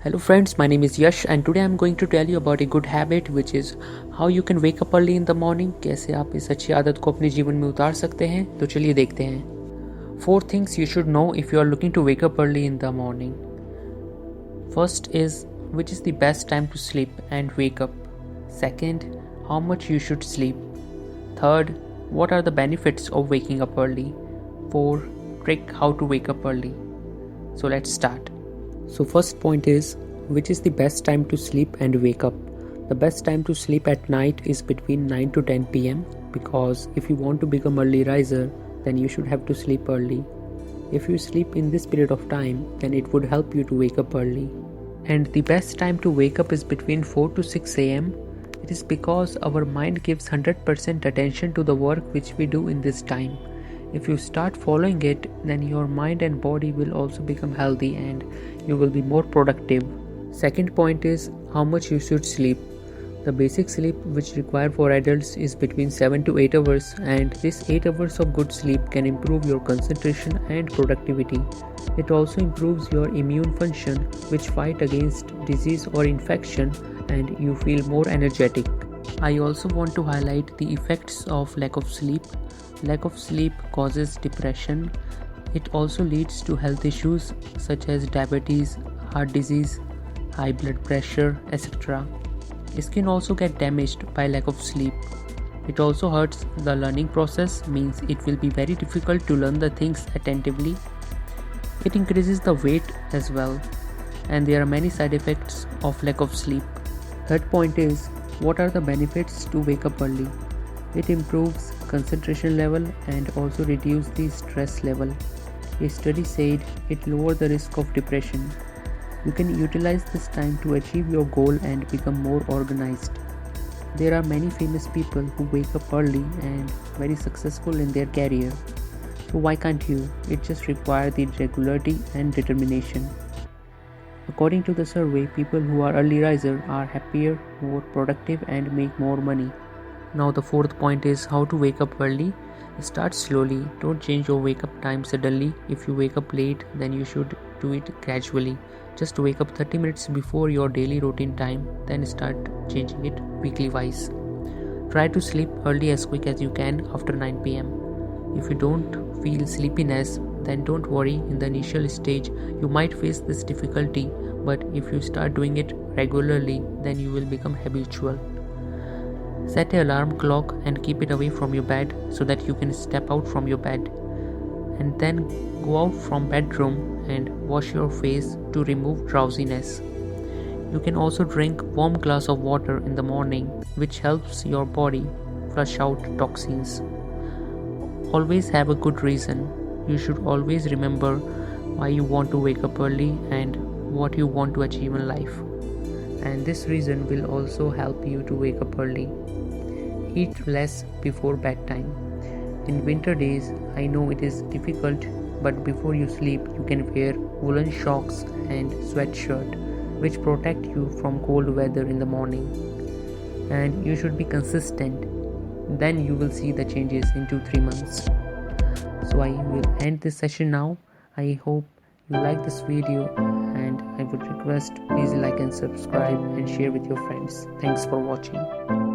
Hello friends, my name is Yash and today I'm going to tell you about a good habit which is how you can wake up early in the morning. कैसे आप इस अच्छी आदत को अपने जीवन में उतार सकते हैं, तो चलिए देखते हैं। 4 things you should know if you are looking to wake up early in the morning. First is which is the best time to sleep and wake up. Second, how much you should sleep. Third, what are the benefits of waking up early. 4, trick how to wake up early. So let's start. So first point is which is the best time to sleep and wake up. The best time to sleep at night is between 9 to 10 pm because if you want to become early riser then you should have to sleep early. If you sleep in this period of time then it would help you to wake up early. And the best time to wake up is between 4 to 6 am. It is because our mind gives 100% attention to the work which we do in this time. If you start following it, then your mind and body will also become healthy and you will be more productive. Second point is how much you should sleep. The basic sleep which required for adults is between 7 to 8 hours and this 8 hours of good sleep can improve your concentration and productivity. It also improves your immune function which fight against disease or infection and you feel more energetic. I also want to highlight the effects of lack of sleep. Lack of sleep causes depression. It also leads to health issues such as diabetes, heart disease, high blood pressure, etc. Skin also get damaged by lack of sleep. It also hurts the learning process, means it will be very difficult to learn the things attentively. It increases the weight as well, and there are many side effects of lack of sleep. Third point is what are the benefits to wake up early. It improves concentration level and also reduce the stress level. A study said it lowered the risk of depression. You can utilize this time to achieve your goal and become more organized. There are many famous people who wake up early and very successful in their career. So why can't you? It just requires the regularity and determination. According to the survey, people who are early risers are happier, more productive and make more money. Now the fourth point is how to wake up early. Start slowly. Don't change your wake up time suddenly. If you wake up late, then you should do it gradually. Just wake up 30 minutes before your daily routine time, then start changing it weekly wise. Try to sleep early as quick as you can after 9 pm. If you don't feel sleepiness, then don't worry. In the initial stage, you might face this difficulty, but if you start doing it regularly, then you will become habitual. Set an alarm clock and keep it away from your bed so that you can step out from your bed. And then go out from bedroom and wash your face to remove drowsiness. You can also drink warm glass of water in the morning, which helps your body flush out toxins. Always have a good reason. You should always remember why you want to wake up early and what you want to achieve in life. And this reason will also help you to wake up early. Eat less before bedtime. In winter days, I know it is difficult, but before you sleep, you can wear woolen socks and sweatshirt, which protect you from cold weather in the morning. And you should be consistent. Then you will see the changes in 2-3 months. So I will end this session now. I hope you like this video and I would request please like and subscribe and share with your friends. Thanks for watching.